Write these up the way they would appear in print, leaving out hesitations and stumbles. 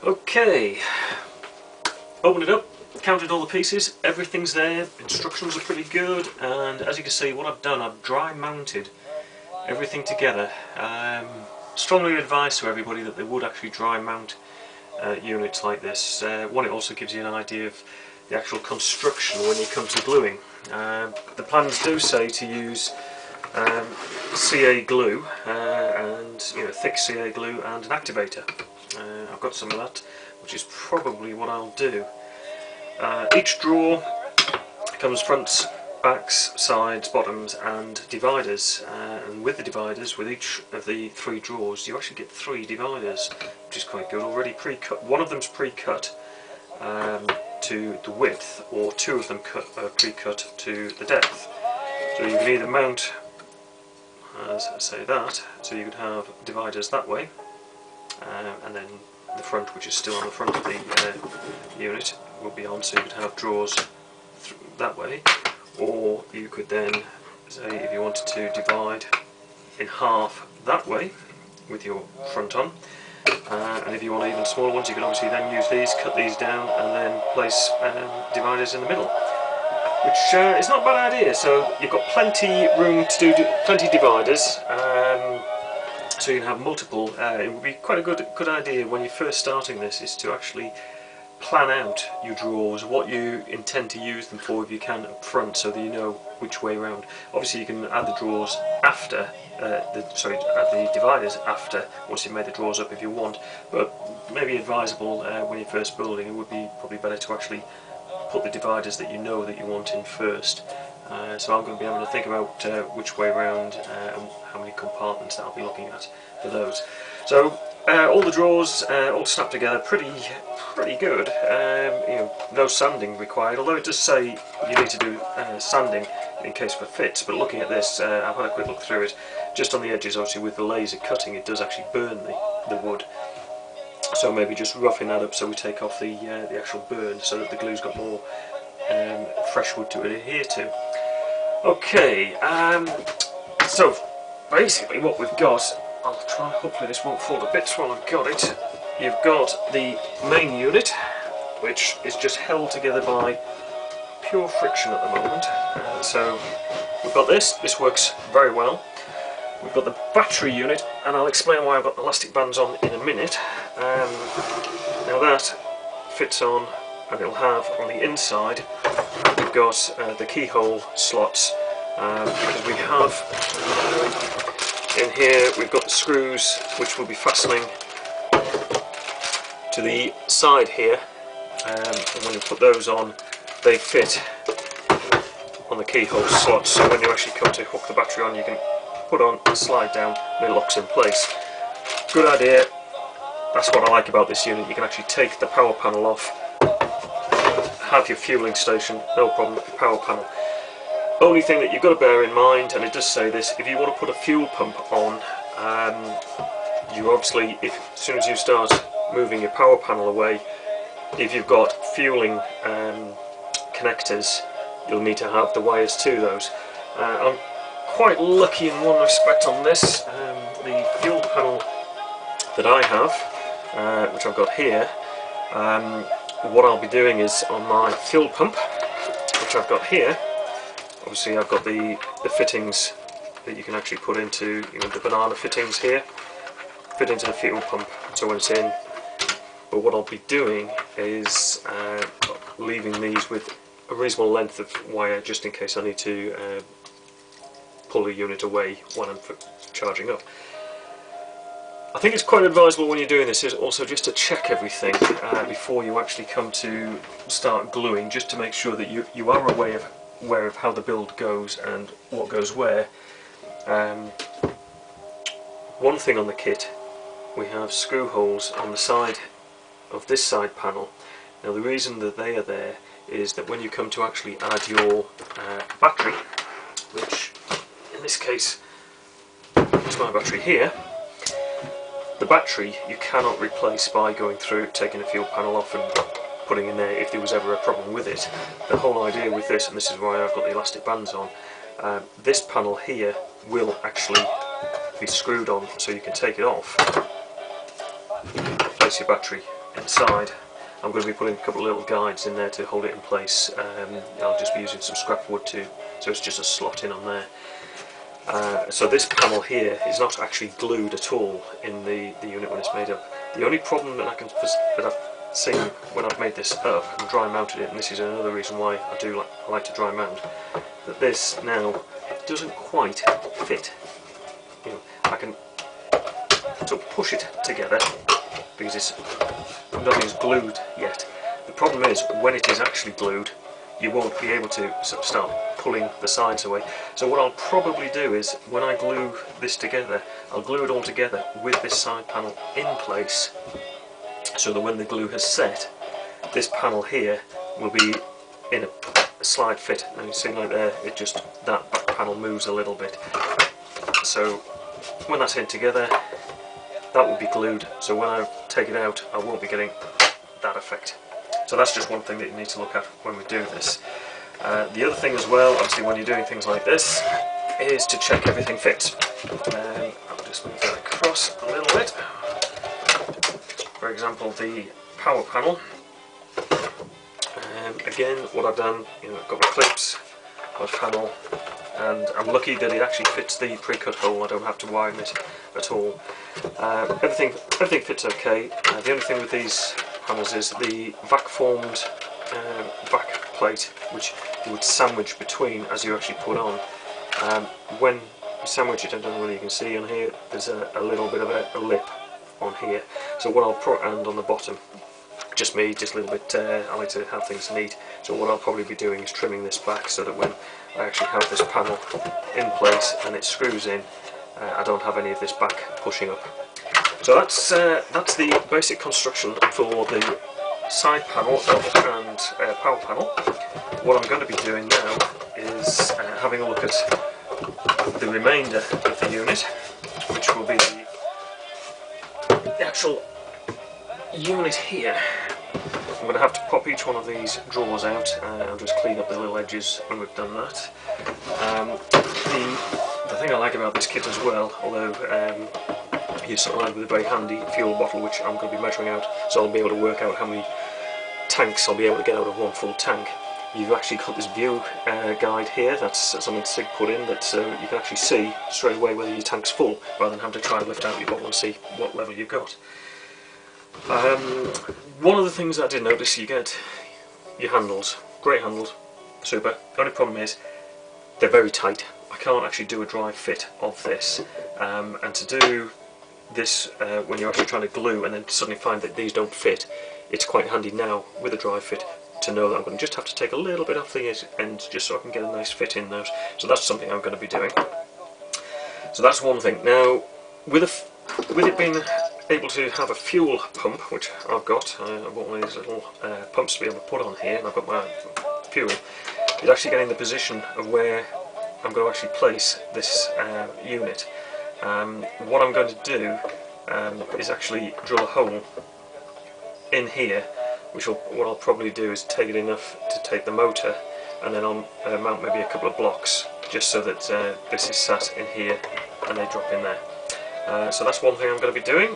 Okay, opened it up, counted all the pieces, everything's there, instructions are pretty good, and as you can see what I've done, I've dry mounted everything together. Strongly advise to everybody that they would actually dry mount units like this. One, it also gives you an idea of the actual construction when you come to gluing. The plans do say to use CA glue, and thick CA glue and an activator. I've got some of that, which is probably what I'll do. Each drawer comes fronts, backs, sides, bottoms and dividers, and with the dividers, with each of the 3 drawers, you actually get 3 dividers, which is quite good, already pre-cut. One of them's pre-cut to the width, or 2 of them pre-cut to the depth. So you can either mount, as I say that, so you could have dividers that way, and then the front, which is still on the front of the unit, will be on, so you could have drawers that way. Or you could then say, if you wanted to divide in half that way with your front on, and if you want even smaller ones, you can obviously then use these, cut these down and then place dividers in the middle, which is not a bad idea. So you've got plenty room to do plenty dividers, so you can have multiple. It would be quite a good idea when you're first starting this, is to actually plan out your drawers, what you intend to use them for if you can up front, so that you know which way around. Obviously you can add the drawers after, add the dividers after, once you've made the drawers up if you want, but maybe advisable when you're first building, it would be probably better to actually put the dividers that you know that you want in first. So I'm going to be having to think about which way around and how many compartments that I'll be looking at for those. So all the drawers all snapped together pretty good. No sanding required, although it does say you need to do sanding in case of a fits, but looking at this, I've had a quick look through it. Just on the edges, obviously with the laser cutting, it does actually burn the wood, so maybe just roughing that up so we take off the actual burn, so that the glue's got more fresh wood to adhere to. Okay, so basically what we've got, I'll try, hopefully this won't fall to bits while I've got it. You've got the main unit, which is just held together by pure friction at the moment. So we've got this works very well. We've got the battery unit, and I'll explain why I've got elastic bands on in a minute. Now that fits on, and it'll have on the inside, we've got the keyhole slots, because we have in here, we've got the screws which will be fastening to the side here, and when you put those on, they fit on the keyhole slots, so when you actually come to hook the battery on, you can put on and slide down and it locks in place. Good idea. That's what I like about this unit. You can actually take the power panel off, have your fueling station, no problem with the power panel. Only thing that you've got to bear in mind, and it does say this, if you want to put a fuel pump on, you obviously, as soon as you start moving your power panel away, if you've got fueling connectors, you'll need to have the wires to those. I'm quite lucky in one respect on this. The fuel panel that I have, which I've got here, what I'll be doing is on my fuel pump, which I've got here, obviously I've got the fittings that you can actually put into, the banana fittings here, fit into the fuel pump, so when it's in. But what I'll be doing is leaving these with a reasonable length of wire, just in case I need to pull the unit away when I'm charging up. I think it's quite advisable when you're doing this is also just to check everything before you actually come to start gluing, just to make sure that you are aware of how the build goes and what goes where. One thing on the kit, we have screw holes on the side of this side panel. Now the reason that they are there is that when you come to actually add your battery, which in this case is my battery here, the battery you cannot replace by going through, taking the fuel panel off and putting in there if there was ever a problem with it. The whole idea with this, and this is why I've got the elastic bands on, this panel here will actually be screwed on, so you can take it off, place your battery inside, I'm going to be putting a couple of little guides in there to hold it in place. I'll just be using some scrap wood too, so it's just a slot in on there. So this panel here is not actually glued at all in the unit when it's made up. The only problem that I've seen when I've made this up and dry mounted it, and this is another reason why I like to dry mount, that this now doesn't quite fit. You know, I can sort of push it together because nothing's glued yet. The problem is when it is actually glued, you won't be able to sort of start pulling the sides away. So what I'll probably do is, when I glue this together, I'll glue it all together with this side panel in place, so that when the glue has set, this panel here will be in a slide fit. And you see like there, that back panel moves a little bit. So when that's in together, that will be glued, so when I take it out, I won't be getting that effect. So that's just one thing that you need to look at when we do this. The other thing as well, obviously when you're doing things like this, is to check everything fits. I'll just move that across a little bit. For example, the power panel. Again, what I've done, I've got my clips, my panel, and I'm lucky that it actually fits the pre-cut hole. I don't have to wire it at all. Everything fits okay. The only thing with these panels is the vac-formed back plate, which you would sandwich between as you actually put on. When you sandwich it, I don't know whether you can see on here, there's a little bit of a lip on here. So what I'll put, and on the bottom, just a little bit, I like to have things neat. So what I'll probably be doing is trimming this back so that when I actually have this panel in place and it screws in, I don't have any of this back pushing up. So that's the basic construction for the side panel and power panel. What I'm going to be doing now is having a look at the remainder of the unit, which will be the actual unit here. I'm going to have to pop each one of these drawers out. I'll just clean up the little edges when we've done that. The thing I like about this kit as well, although it's supplied with a very handy fuel bottle, which I'm going to be measuring out, so I'll be able to work out how many tanks I'll be able to get out of one full tank. You've actually got this view guide here. That's something SIG put in, that you can actually see straight away whether your tank's full, rather than having to try and lift out your bottle and see what level you've got. One of the things I did notice, you get your handles, great handles, super. The only problem is they're very tight. I can't actually do a dry fit of this, and to do this when you're actually trying to glue and then suddenly find that these don't fit, it's quite handy now with a dry fit to know that I'm going to just have to take a little bit off the end just so I can get a nice fit in those. So that's something I'm going to be doing. So that's one thing. Now, with it being able to have a fuel pump, which I've got, I bought one of these little pumps to be able to put on here, and I've got my fuel. It's actually getting the position of where I'm going to actually place this unit. What I'm going to do is actually drill a hole in here, what I'll probably do is take it enough to take the motor, and then I'll mount maybe a couple of blocks just so that this is sat in here and they drop in there. So that's one thing I'm going to be doing.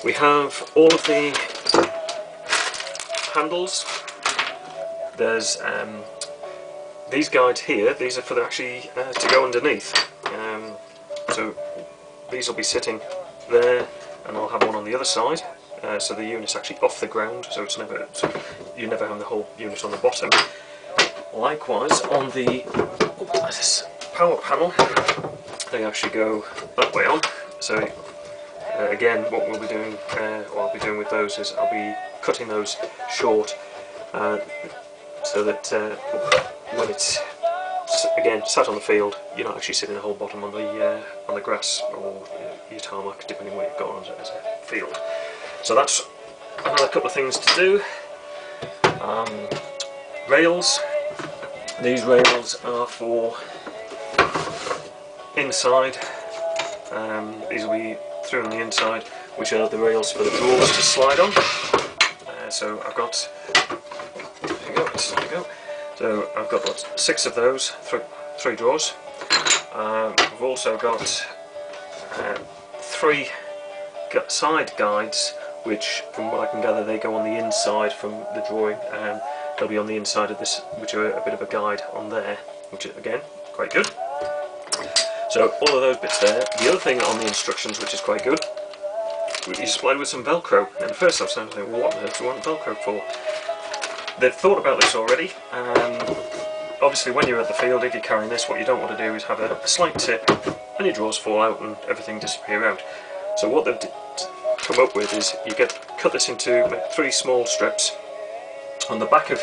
We have all of the handles. There's these guides here. These are for actually to go underneath. So these will be sitting there, and I'll have one on the other side. So the unit's actually off the ground, so you never have the whole unit on the bottom. Likewise, on the power panel, they actually go that way on. So again, what we'll be doing, what I'll be doing with those is I'll be cutting those short, so that when it's again sat on the field, you're not actually sitting the whole bottom on the grass or your tarmac, depending on what you've got on as a field. So that's another couple of things to do. Rails. These rails are for inside. These will be through on the inside, which are the rails for the drawers to slide on. So I've got, there you go. So I've got 6 of those, 3 drawers. I've also got 3 side guides which from what I can gather they go on the inside from the drawing. They'll be on the inside of this, which are a bit of a guide on there, which is, again, quite good. So all of those bits there. The other thing on the instructions, which is quite good, is supplied with some Velcro. And at first I was thinking, what on earth do you want Velcro for? They've thought about this already. Obviously when you're at the field, if you're carrying this, what you don't want to do is have a slight tip and your drawers fall out and everything disappear out. So what they've come up with is you cut this into 3 small strips. On the back of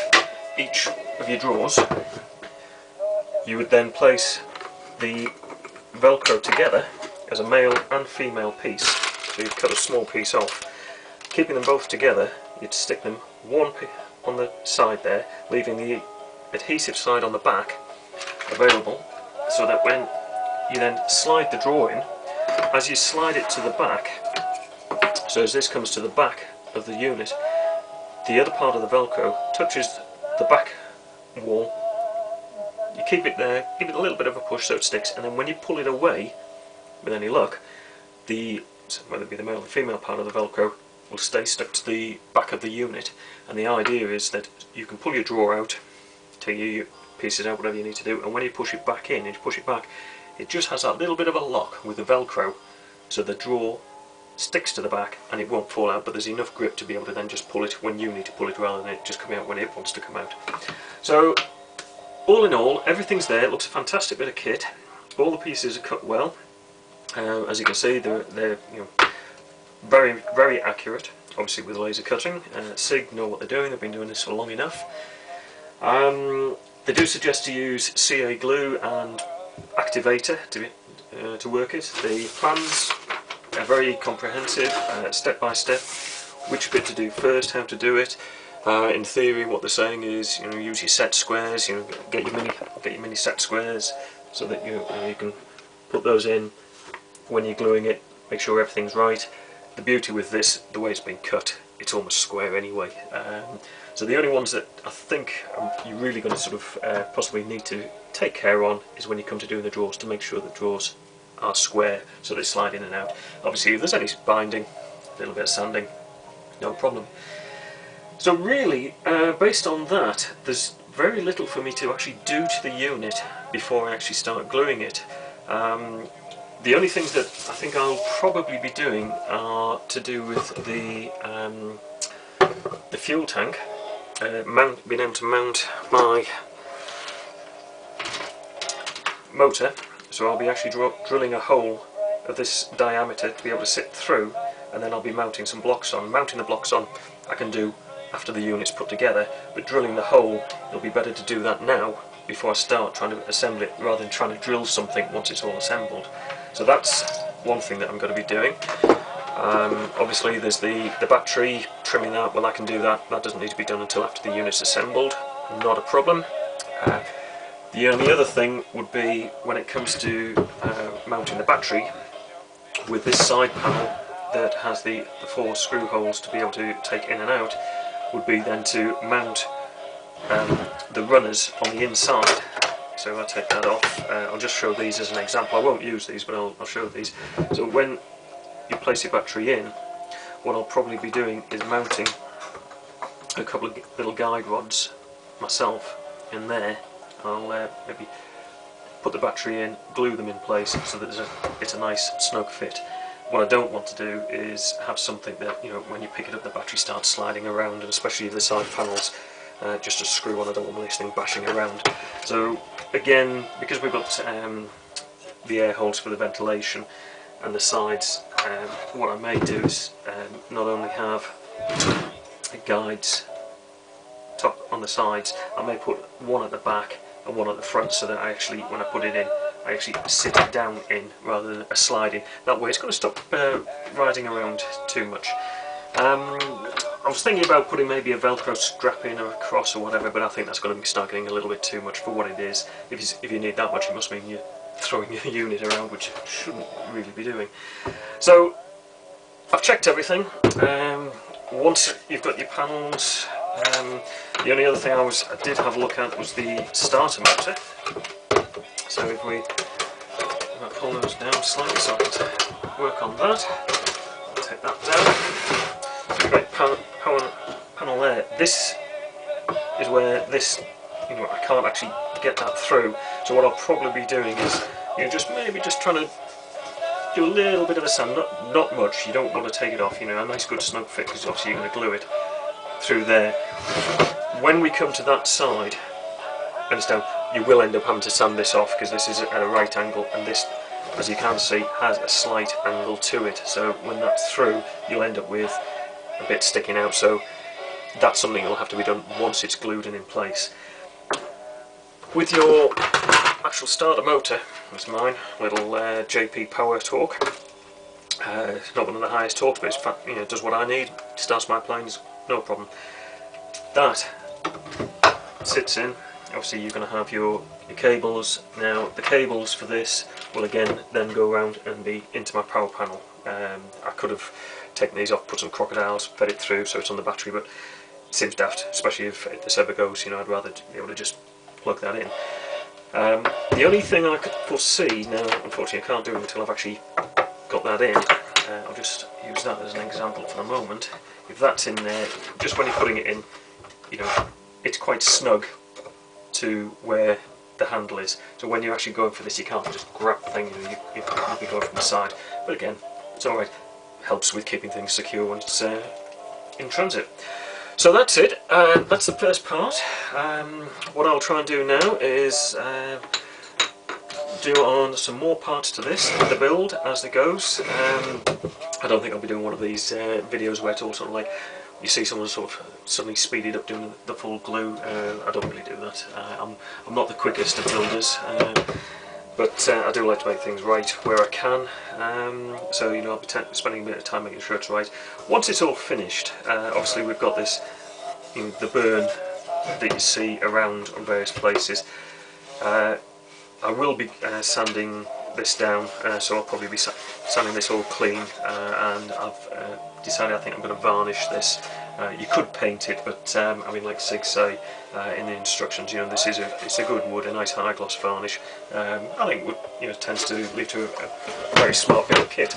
each of your drawers, you would then place the Velcro together as a male and female piece. So you'd cut a small piece off. Keeping them both together, you'd stick them one on the side there, leaving the adhesive side on the back available, so that when you then slide the drawer in, as you slide it to the back, so as this comes to the back of the unit, the other part of the Velcro touches the back wall. You keep it there, give it a little bit of a push so it sticks, and then when you pull it away, with any luck, whether it be the male or the female part of the Velcro will stay stuck to the back of the unit. And the idea is that you can pull your drawer out, take your pieces out, whatever you need to do, and when you push it back in, and you push it back, it just has that little bit of a lock with the Velcro, so the drawer sticks to the back and it won't fall out, but there's enough grip to be able to then just pull it when you need to pull it, rather than it just coming out when it wants to come out. So all in all, everything's there. It looks a fantastic bit of kit. All the pieces are cut well. As you can see, they're very, very accurate, obviously with laser cutting. SIG know what they're doing, they've been doing this for long enough. They do suggest to use CA glue and activator to work it. The plans are very comprehensive, step by step, which bit to do first, how to do it. In theory, what they're saying is, use your set squares, get your mini set squares, so that you can put those in when you're gluing it. Make sure everything's right. The beauty with this, the way it's been cut, it's almost square anyway. So the only ones that I think you're really going to sort of possibly need to take care on is when you come to doing the drawers, to make sure the drawers are square so they slide in and out. Obviously if there's any binding, a little bit of sanding, no problem. So really, based on that, there's very little for me to actually do to the unit before I actually start gluing it. The only things that I think I'll probably be doing are to do with the fuel tank, being able to mount my motor. So I'll be actually drilling a hole of this diameter to be able to sit through, and then I'll be mounting some blocks on. Mounting the blocks on I can do after the unit's put together, but drilling the hole, it'll be better to do that now before I start trying to assemble it, rather than trying to drill something once it's all assembled. So that's one thing that I'm going to be doing. Obviously there's the battery, trimming that, well I can do that, that doesn't need to be done until after the unit's assembled, not a problem. The only other thing would be when it comes to mounting the battery, with this side panel that has the 4 screw holes to be able to take in and out, would be then to mount the runners on the inside. So I'll take that off. I'll just show these as an example. I won't use these, but I'll show these. So when you place your battery in, what I'll probably be doing is mounting a couple of little guide rods myself in there. I'll maybe put the battery in, glue them in place so that it's a nice snug fit. What I don't want to do is have something that, when you pick it up the battery starts sliding around, and especially the side panels, just a screw on, I don't want this thing bashing around. So again, because we've got the air holes for the ventilation and the sides, what I may do is not only have guides top on the sides, I may put one at the back and one at the front, so that I actually, when I put it in, I actually sit it down in rather than a sliding. That way it's going to stop riding around too much. I was thinking about putting maybe a Velcro strap in or a cross or whatever, but I think that's going to start getting a little bit too much for what it is. If you need that much, it must mean you're throwing your unit around, which you shouldn't really be doing. So I've checked everything. Once you've got your panels, the only other thing I did have a look at was the starter motor. So if we pull those down slightly so I can work on that, I'll take that down. right, power panel there. This is where this, I can't actually get that through. So what I'll probably be doing is, just maybe just trying to do a little bit of a sand, not much. You don't want to take it off. A nice good snug fit, because obviously you're going to glue it through there. When we come to that side, understand, you will end up having to sand this off, because this is at a right angle, and this, as you can see, has a slight angle to it. So when that's through, you'll end up with a bit sticking out. So that's something that'll have to be done once it's glued and in place. With your actual starter motor, that's mine, little JP Power Torque. It's not one of the highest torques, but it's it does what I need. Starts my planes, no problem. That sits in. Obviously you're going to have your cables. Now the cables for this will again then go around and be into my power panel. I could have taken these off, put some crocodiles, fed it through so it's on the battery, but it seems daft, especially if this ever goes. I'd rather be able to just plug that in. The only thing I could foresee, now unfortunately I can't do it until I've actually got that in, I'll just use that as an example for the moment. If that's in there, just when you're putting it in, it's quite snug to where the handle is. So when you're actually going for this, you can't just grab the thing, you'll be going from the side. But again, it's alright, helps with keeping things secure when it's in transit. So that's it, that's the first part. What I'll try and do now is do on some more parts to this, the build as it goes. I don't think I'll be doing one of these videos where it's all sort of like, you see someone sort of suddenly speeded up doing the full glue. I don't really do that. I'm not the quickest of builders, but I do like to make things right where I can. So I'll be spending a bit of time making sure it's right. Once it's all finished, obviously we've got this, the burn that you see around on various places. I will be sanding this down, so I'll probably be sanding this all clean, and I've decided I think I'm going to varnish this. You could paint it, but I mean, like SIG say in the instructions, this is it's a good wood, a nice high gloss varnish. I think wood tends to lead to a very smart bit of kit.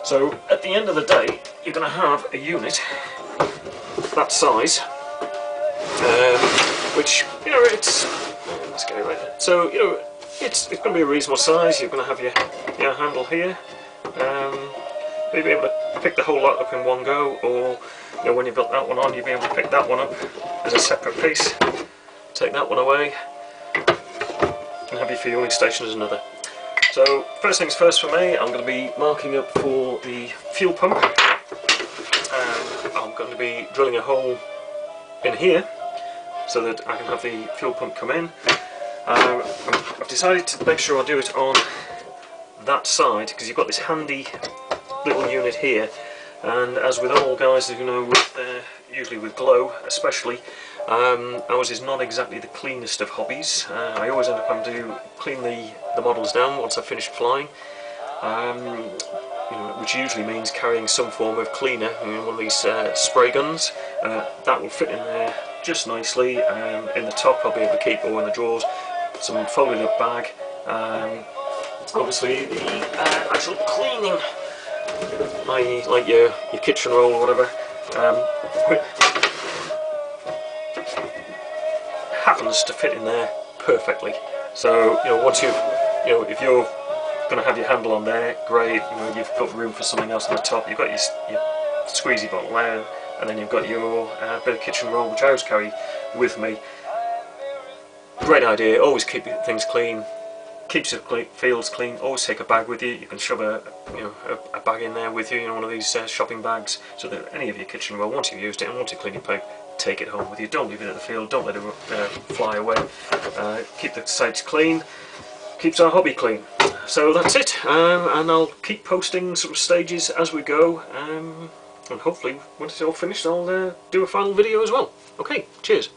So at the end of the day, you're going to have a unit that size, which it's, let's get it right there. So it's going to be a reasonable size. You're going to have your handle here. You'll be able to pick the whole lot up in one go, or when you've got that one on, you'll be able to pick that one up as a separate piece, take that one away, and have your fueling station as another. So first things first for me, I'm going to be marking up for the fuel pump. I'm going to be drilling a hole in here so that I can have the fuel pump come in. I've decided to make sure I do it on that side, because you've got this handy little unit here, and as with all guys, usually with glow especially, ours is not exactly the cleanest of hobbies. I always end up having to clean the models down once I've finished flying, which usually means carrying some form of cleaner, one of these spray guns. That will fit in there just nicely. In the top I'll be able to keep, or in the drawers, some folded up bag. Obviously the actual cleaning, i.e. like your kitchen roll or whatever, happens to fit in there perfectly. So once if you're going to have your handle on there, great. You've got room for something else on the top. You've got your squeezy bottle there, and then you've got your bit of kitchen roll, which I always carry with me. Great idea. Always keep things clean. Keeps your fields clean. Always take a bag with you. You can shove a bag in there with you, one of these shopping bags, so that any of your kitchen roll, once you've used it and want to clean your pipe, take it home with you. Don't leave it at the field. Don't let it fly away. Keep the sides clean. Keeps our hobby clean. So that's it. And I'll keep posting sort of stages as we go. And hopefully, once it's all finished, I'll do a final video as well. Okay. Cheers.